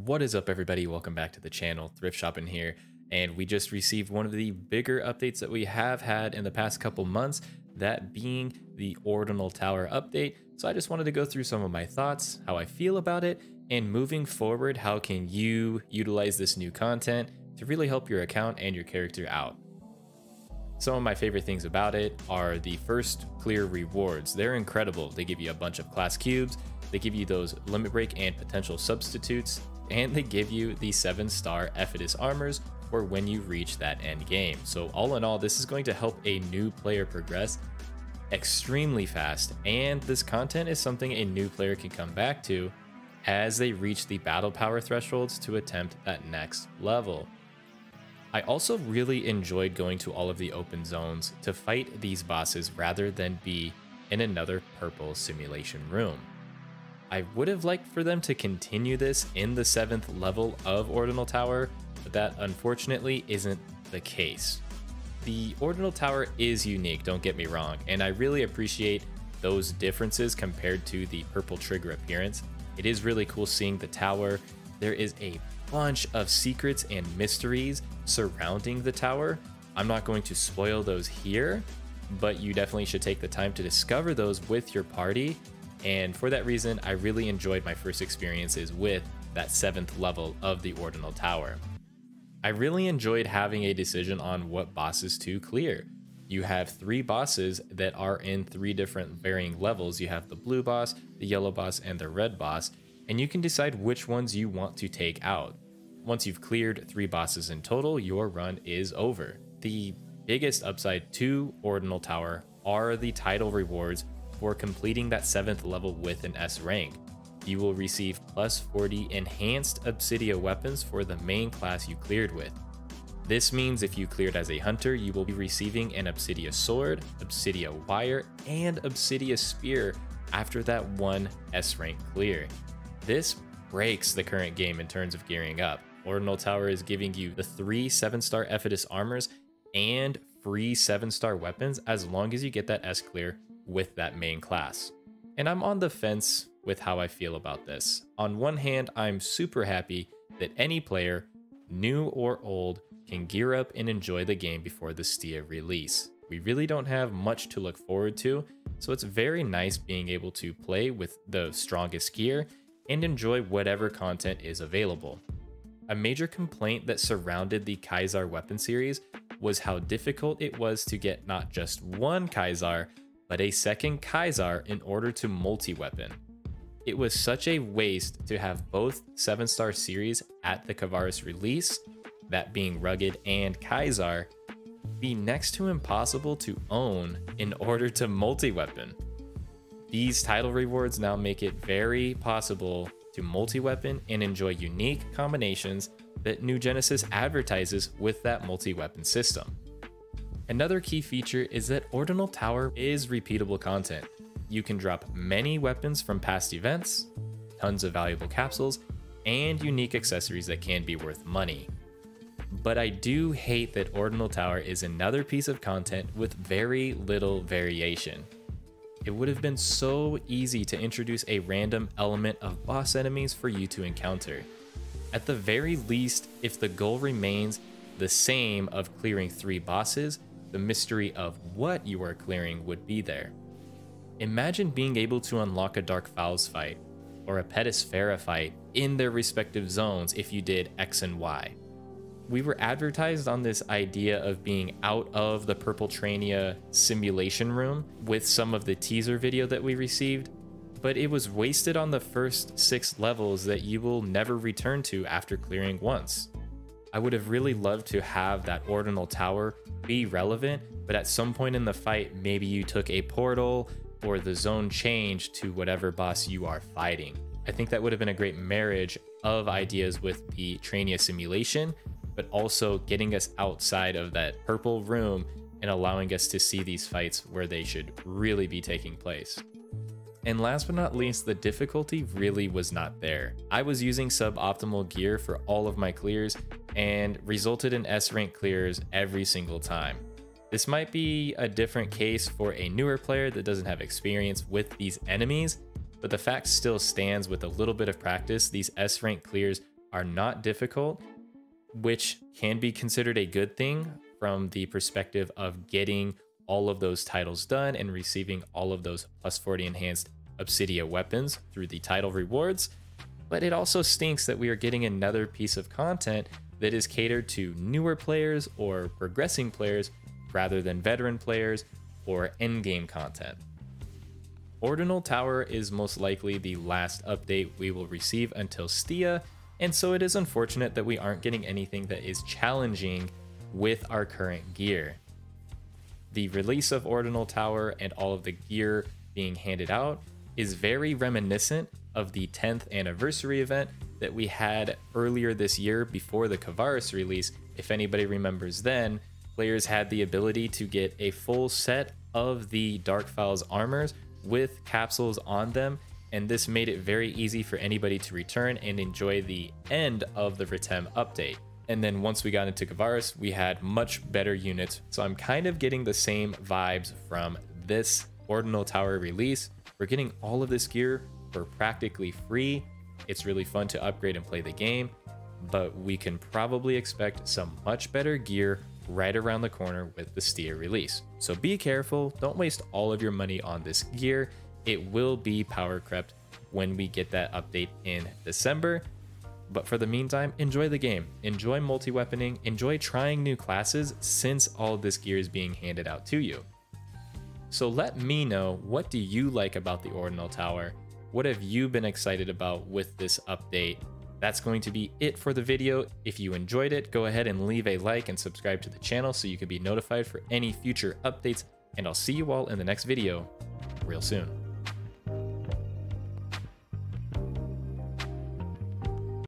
What is up, everybody? Welcome back to the channel. Thrift Shopping here, and we just received one of the bigger updates that we have had in the past couple months, that being the Ordinal Tower update. So I just wanted to go through some of my thoughts, how I feel about it, and moving forward, how can you utilize this new content to really help your account and your character out. Some of my favorite things about it are the first clear rewards. They're incredible. They give you a bunch of class cubes, they give you those limit break and potential substitutes, and they give you the 7-star Ephdis armors for when you reach that end game. So all in all, this is going to help a new player progress extremely fast, and this content is something a new player can come back to as they reach the battle power thresholds to attempt that next level. I also really enjoyed going to all of the open zones to fight these bosses rather than be in another purple simulation room. I would have liked for them to continue this in the 7th level of Ordinal Tower, but that unfortunately isn't the case. The Ordinal Tower is unique, don't get me wrong, and I really appreciate those differences compared to the purple trigger appearance. It is really cool seeing the tower. There is a bunch of secrets and mysteries surrounding the tower. I'm not going to spoil those here, but you definitely should take the time to discover those with your party. And for that reason, I really enjoyed my first experiences with that 7th level of the Ordinal Tower. I really enjoyed having a decision on what bosses to clear. You have 3 bosses that are in 3 different varying levels. You have the blue boss, the yellow boss, and the red boss, and you can decide which ones you want to take out. Once you've cleared 3 bosses in total, your run is over. The biggest upside to Ordinal Tower are the title rewards for completing that 7th level with an S rank. You will receive plus 40 enhanced Obsidia weapons for the main class you cleared with. This means if you cleared as a hunter, you will be receiving an Obsidia sword, Obsidia wire, and Obsidia spear after that one S rank clear. This breaks the current game in terms of gearing up. Ordinal Tower is giving you the 3 7-star Ephdis armors and free 7-star weapons as long as you get that S clear with that main class. And I'm on the fence with how I feel about this. On one hand, I'm super happy that any player, new or old, can gear up and enjoy the game before the STIA release. We really don't have much to look forward to, so it's very nice being able to play with the strongest gear and enjoy whatever content is available. A major complaint that surrounded the Caesar weapon series was how difficult it was to get not just one Caesar, but a second Caesar in order to multi-weapon. It was such a waste to have both 7-star series at the Kavaris release, that being Rugged and Caesar, be next to impossible to own in order to multi-weapon. These title rewards now make it very possible to multi-weapon and enjoy unique combinations that New Genesis advertises with that multi-weapon system. Another key feature is that Ordinal Tower is repeatable content. You can drop many weapons from past events, tons of valuable capsules, and unique accessories that can be worth money. But I do hate that Ordinal Tower is another piece of content with very little variation. It would have been so easy to introduce a random element of boss enemies for you to encounter. At the very least, if the goal remains the same of clearing 3 bosses, the mystery of what you are clearing would be there. Imagine being able to unlock a Dark Fowls fight or a Petisphera fight in their respective zones if you did X and Y. We were advertised on this idea of being out of the Purple Trania simulation room with some of the teaser video that we received, but it was wasted on the first 6 levels that you will never return to after clearing once. I would have really loved to have that Ordinal Tower be relevant, but at some point in the fight, maybe you took a portal or the zone changed to whatever boss you are fighting. I think that would have been a great marriage of ideas with the Trania simulation, but also getting us outside of that purple room and allowing us to see these fights where they should really be taking place. And last but not least, the difficulty really was not there. I was using suboptimal gear for all of my clears and resulted in S rank clears every single time. This might be a different case for a newer player that doesn't have experience with these enemies, but the fact still stands with a little bit of practice, these S rank clears are not difficult, which can be considered a good thing from the perspective of getting all of those titles done and receiving all of those plus 40 enhanced Obsidia weapons through the title rewards. But it also stinks that we are getting another piece of content that is catered to newer players or progressing players rather than veteran players or endgame content. Ordinal Tower is most likely the last update we will receive until Stia, and so it is unfortunate that we aren't getting anything that is challenging with our current gear. The release of Ordinal Tower and all of the gear being handed out is very reminiscent of the 10th anniversary event that we had earlier this year before the Kavaris release. If anybody remembers then, players had the ability to get a full set of the Dark Files armors with capsules on them, and this made it very easy for anybody to return and enjoy the end of the Retem update. And then once we got into Kavaris, we had much better units. So I'm kind of getting the same vibes from this Ordinal Tower release. We're getting all of this gear for practically free. It's really fun to upgrade and play the game, but we can probably expect some much better gear right around the corner with the Stia release. So be careful, don't waste all of your money on this gear. It will be power crept when we get that update in December. But for the meantime, enjoy the game, enjoy multi-weaponing, enjoy trying new classes since all this gear is being handed out to you. So let me know, what do you like about the Ordinal Tower? What have you been excited about with this update? That's going to be it for the video. If you enjoyed it, go ahead and leave a like and subscribe to the channel so you can be notified for any future updates, and I'll see you all in the next video real soon.